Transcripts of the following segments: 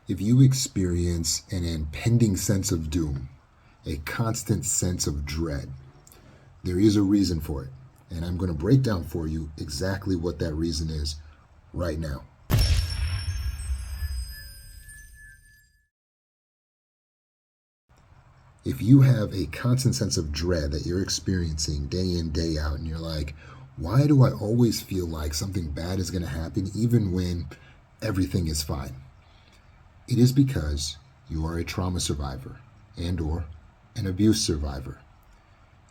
If you experience an impending sense of doom, a constant sense of dread, there is a reason for it. And I'm going to break down for you exactly what that reason is right now. If you have a constant sense of dread that you're experiencing day in, day out, and you're like, why do I always feel like something bad is going to happen even when everything is fine? It is because you are a trauma survivor and or an abuse survivor.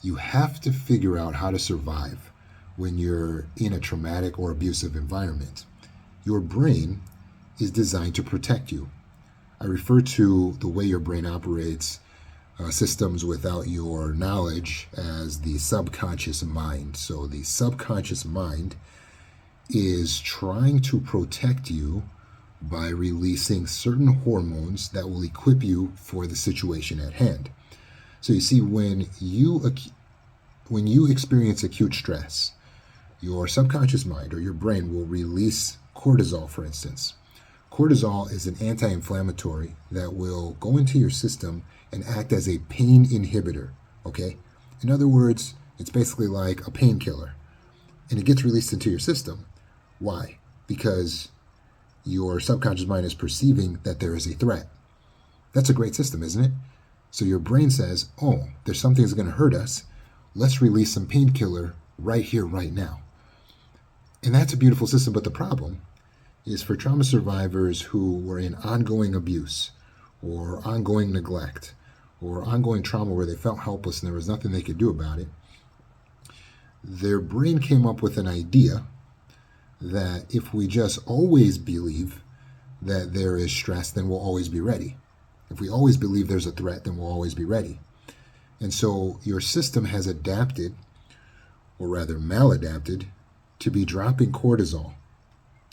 You have to figure out how to survive when you're in a traumatic or abusive environment. Your brain is designed to protect you. I refer to the way your brain operates, systems without your knowledge, as the subconscious mind. So the subconscious mind is trying to protect you by releasing certain hormones that will equip you for the situation at hand. So you see, when you experience acute stress, your subconscious mind or your brain will release cortisol, for instance. Cortisol is an anti-inflammatory that will go into your system and act as a pain inhibitor, okay? In other words, it's basically like a painkiller, and it gets released into your system. Why? Because your subconscious mind is perceiving that there is a threat. That's a great system, isn't it? So your brain says, oh, there's something that's going to hurt us. Let's release some painkiller right here, right now. And that's a beautiful system, but the problem is for trauma survivors who were in ongoing abuse or ongoing neglect or ongoing trauma where they felt helpless and there was nothing they could do about it, their brain came up with an idea that if we just always believe that there is stress, then we'll always be ready. If we always believe there's a threat, then we'll always be ready. And so your system has adapted, or rather maladapted, to be dropping cortisol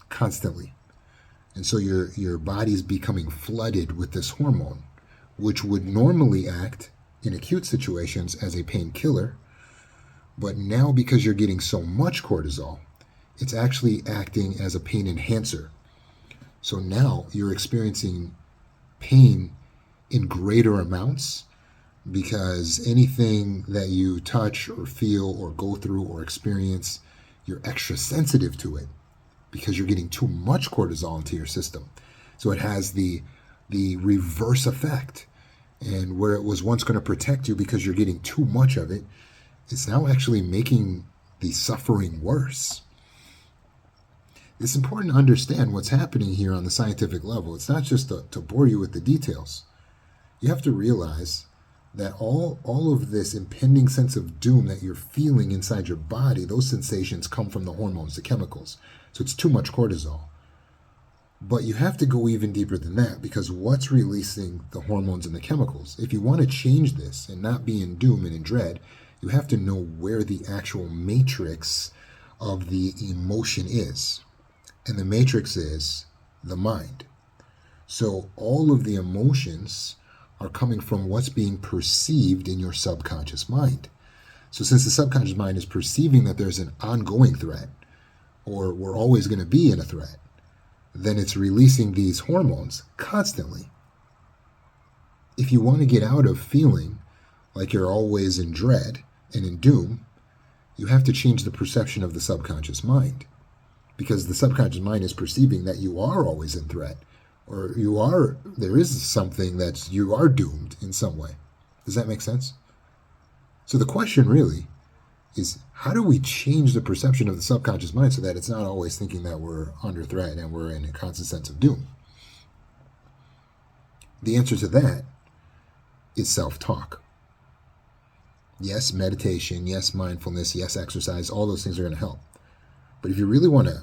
constantly. And so your body's becoming flooded with this hormone, which would normally act in acute situations as a painkiller. But now, because you're getting so much cortisol, it's actually acting as a pain enhancer. So now you're experiencing pain in greater amounts because anything that you touch or feel or go through or experience, you're extra sensitive to it because you're getting too much cortisol into your system. So it has the reverse effect. And where it was once going to protect you because you're getting too much of it, it's now actually making the suffering worse. It's important to understand what's happening here on the scientific level. It's not just to bore you with the details. You have to realize that all of this impending sense of doom that you're feeling inside your body, those sensations come from the hormones, the chemicals. So it's too much cortisol. But you have to go even deeper than that, because what's releasing the hormones and the chemicals? If you want to change this and not be in doom and in dread, you have to know where the actual matrix of the emotion is. And the matrix is the mind. So all of the emotions are coming from what's being perceived in your subconscious mind. So since the subconscious mind is perceiving that there's an ongoing threat, or we're always going to be in a threat, then it's releasing these hormones constantly. If you want to get out of feeling like you're always in dread and in doom, you have to change the perception of the subconscious mind, because the subconscious mind is perceiving that you are always in threat, or there is something that you are doomed in some way. Does that make sense? So the question really is, how do we change the perception of the subconscious mind so that it's not always thinking that we're under threat and we're in a constant sense of doom? The answer to that is self-talk. Yes, meditation, yes, mindfulness, yes, exercise, all those things are going to help. But if you really want to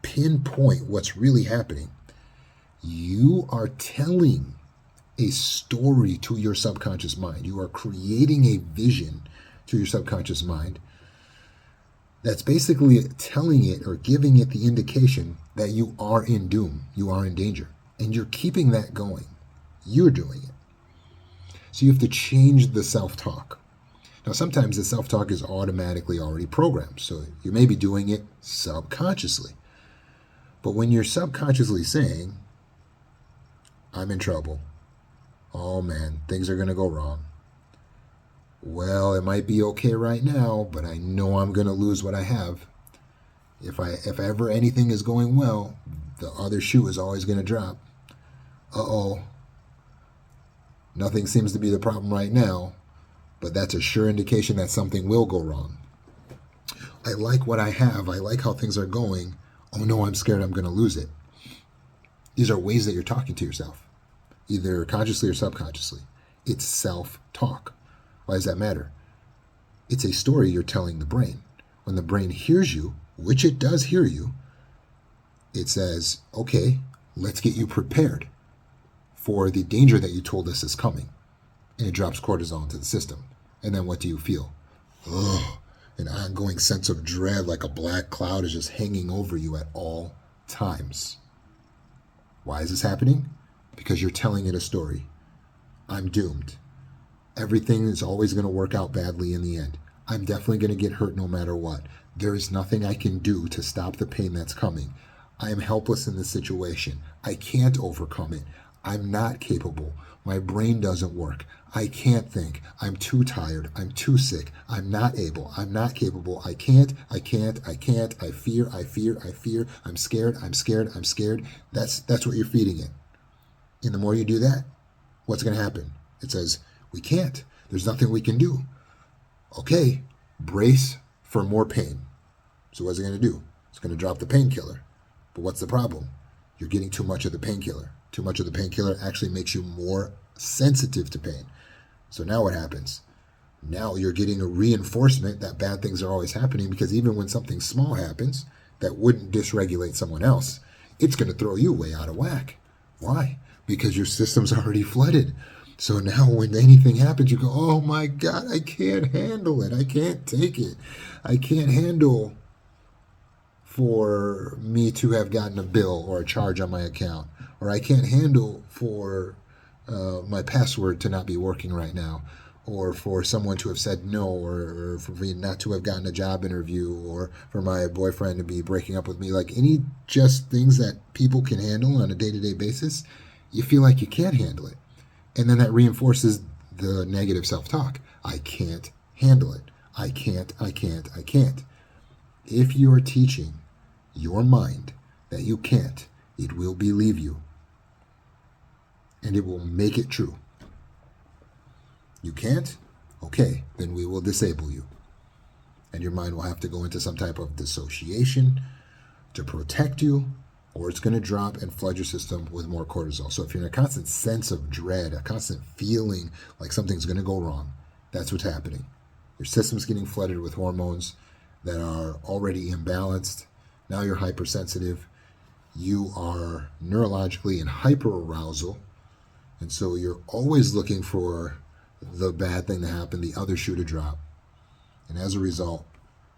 pinpoint what's really happening, you are telling a story to your subconscious mind. You are creating a vision to your subconscious mind that's basically telling it or giving it the indication that you are in doom, you are in danger, and you're keeping that going. You're doing it. So you have to change the self-talk. Now, sometimes the self-talk is automatically already programmed, so you may be doing it subconsciously. But when you're subconsciously saying, I'm in trouble. Oh man, things are going to go wrong. Well, it might be okay right now, but I know I'm going to lose what I have. If ever anything is going well, the other shoe is always going to drop. Uh-oh. Nothing seems to be the problem right now, but that's a sure indication that something will go wrong. I like what I have. I like how things are going. Oh no, I'm scared I'm going to lose it. These are ways that you're talking to yourself, either consciously or subconsciously. It's self-talk. Why does that matter? It's a story you're telling the brain. When the brain hears you, which it does hear you, it says, okay, let's get you prepared for the danger that you told us is coming. And it drops cortisol into the system. And then what do you feel? Ugh, an ongoing sense of dread, like a black cloud is just hanging over you at all times. Why is this happening? Because you're telling it a story. I'm doomed. Everything is always going to work out badly in the end. I'm definitely going to get hurt no matter what. There is nothing I can do to stop the pain that's coming. I am helpless in this situation. I can't overcome it. I'm not capable. My brain doesn't work. I can't think. I'm too tired. I'm too sick. I'm not able. I'm not capable. I can't. I fear. I'm scared. That's what you're feeding it. And the more you do that, what's going to happen? It says, we can't. There's nothing we can do. Okay, brace for more pain. So what's it going to do? It's going to drop the painkiller. But what's the problem? You're getting too much of the painkiller. Too much of the painkiller actually makes you more sensitive to pain. So now what happens? Now you're getting a reinforcement that bad things are always happening, because even when something small happens that wouldn't dysregulate someone else, it's going to throw you way out of whack. Why? Because your system's already flooded. So now when anything happens, you go, oh my God, I can't handle it. I can't take it. I can't handle for me to have gotten a bill or a charge on my account. Or I can't handle for my password to not be working right now. Or for someone to have said no, or for me not to have gotten a job interview, or for my boyfriend to be breaking up with me. Like any just things that people can handle on a day-to-day basis, you feel like you can't handle it. And then that reinforces the negative self-talk. I can't handle it. I can't. If you are teaching your mind that you can't, it will believe you. And it will make it true. You can't? Okay, then we will disable you. And your mind will have to go into some type of dissociation to protect you, or it's going to drop and flood your system with more cortisol. So if you're in a constant sense of dread, a constant feeling like something's going to go wrong, that's what's happening. Your system's getting flooded with hormones that are already imbalanced. Now you're hypersensitive. You are neurologically in hyperarousal. And so you're always looking for the bad thing to happen, the other shoe to drop. And as a result,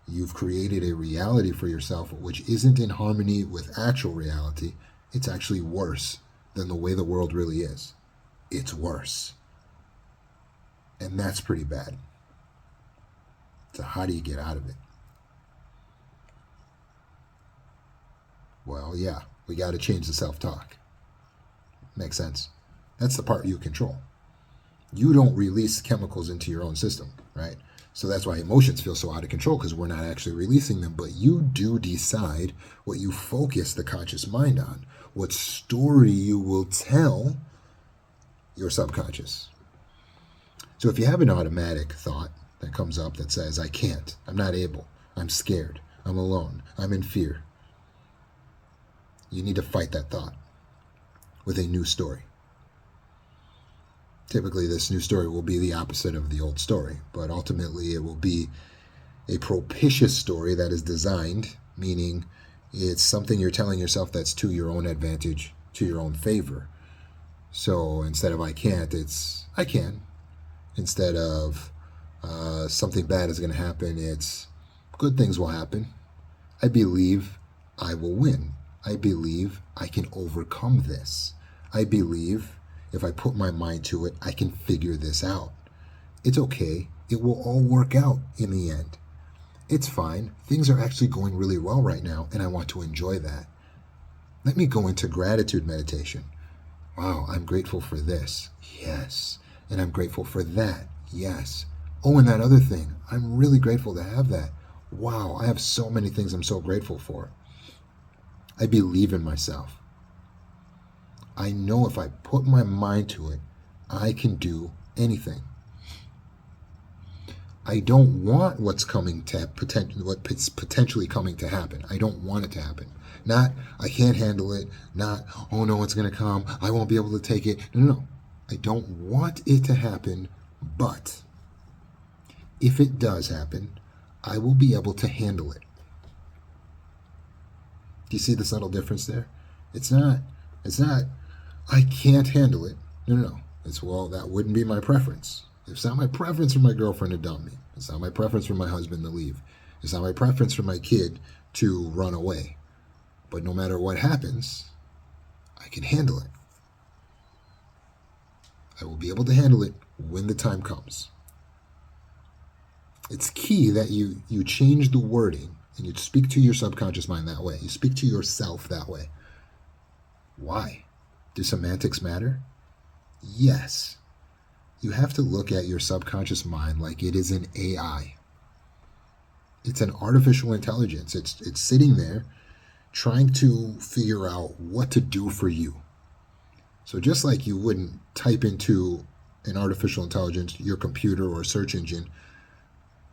you've created a reality for yourself which isn't in harmony with actual reality. It's actually worse than the way the world really is. It's worse. And that's pretty bad. So how do you get out of it? Well, yeah, we got to change the self-talk. Makes sense. That's the part you control. You don't release chemicals into your own system, right? So that's why emotions feel so out of control, because we're not actually releasing them. But you do decide what you focus the conscious mind on, what story you will tell your subconscious. So if you have an automatic thought that comes up that says, I can't, I'm not able, I'm scared, I'm alone, I'm in fear, you need to fight that thought with a new story. Typically, this new story will be the opposite of the old story, but ultimately it will be a propitious story that is designed, meaning it's something you're telling yourself that's to your own advantage, to your own favor. So instead of I can't, it's I can. Instead of something bad is going to happen, it's good things will happen. I believe I will win. I believe I can overcome this. I believe if I put my mind to it, I can figure this out. It's okay. It will all work out in the end. It's fine. Things are actually going really well right now, and I want to enjoy that. Let me go into gratitude meditation. Wow, I'm grateful for this. Yes. And I'm grateful for that. Yes. Oh, and that other thing. I'm really grateful to have that. Wow, I have so many things I'm so grateful for. I believe in myself. I know if I put my mind to it, I can do anything. I don't want what's potentially coming to happen. I don't want it to happen. Not, I can't handle it. Not, oh no, it's going to come. I won't be able to take it. No, no, no. I don't want it to happen, but if it does happen, I will be able to handle it. Do you see the subtle difference there? It's not, I can't handle it. No, no, no. It's, well, that wouldn't be my preference. It's not my preference for my girlfriend to dump me. It's not my preference for my husband to leave. It's not my preference for my kid to run away. But no matter what happens, I can handle it. I will be able to handle it when the time comes. It's key that you change the wording and you speak to your subconscious mind that way. You speak to yourself that way. Why? Do semantics matter? Yes. You have to look at your subconscious mind like it is an AI. It's an artificial intelligence. It's sitting there trying to figure out what to do for you. So just like you wouldn't type into an artificial intelligence, your computer or search engine,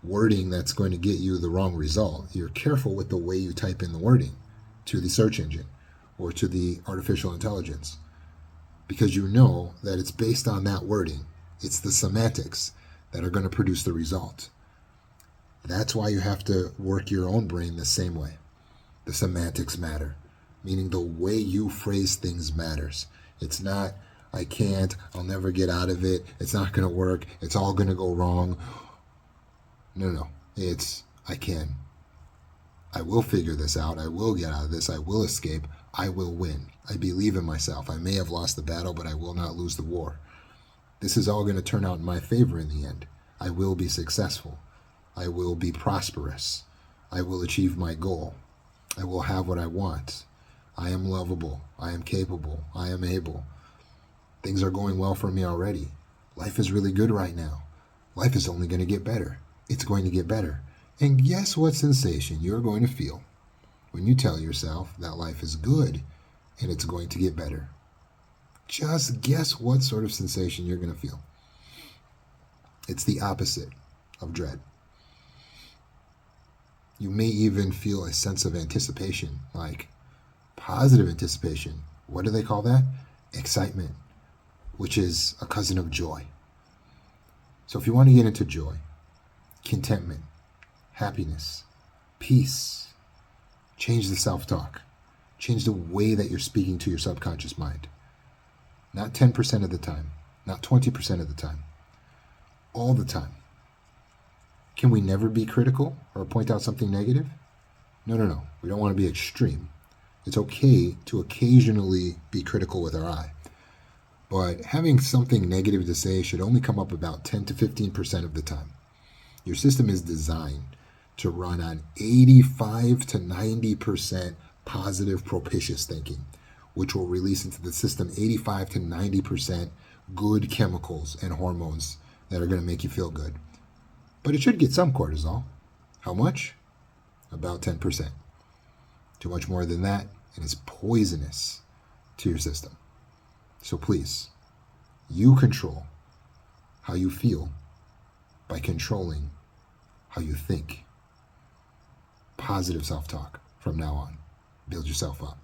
wording that's going to get you the wrong result, you're careful with the way you type in the wording to the search engine or to the artificial intelligence, because you know that it's based on that wording. It's the semantics that are going to produce the result. That's why you have to work your own brain the same way. The semantics matter, meaning the way you phrase things matters. It's not, I can't, I'll never get out of it, it's not going to work, it's all going to go wrong. No, no, it's, I can. I will figure this out, I will get out of this, I will escape, I will win. I believe in myself. I may have lost the battle, but I will not lose the war. This is all going to turn out in my favor in the end. I will be successful. I will be prosperous. I will achieve my goal. I will have what I want. I am lovable. I am capable. I am able. Things are going well for me already. Life is really good right now. Life is only going to get better. It's going to get better. And guess what sensation you're going to feel when you tell yourself that life is good and it's going to get better? Just guess what sort of sensation you're going to feel. It's the opposite of dread. You may even feel a sense of anticipation, like positive anticipation. What do they call that? Excitement, which is a cousin of joy. So if you want to get into joy, contentment, happiness, peace, change the self-talk. Change the way that you're speaking to your subconscious mind. Not 10% of the time, not 20% of the time, all the time. Can we never be critical or point out something negative? No, no, no. We don't want to be extreme. It's okay to occasionally be critical with our eye. But having something negative to say should only come up about 10 to 15% of the time. Your system is designed to run on 85 to 90% positive propitious thinking, which will release into the system 85 to 90% good chemicals and hormones that are going to make you feel good. But it should get some cortisol. How much? About 10%. Too much more than that, and it's poisonous to your system. So please, you control how you feel by controlling how you think. Positive self-talk from now on. Build yourself up.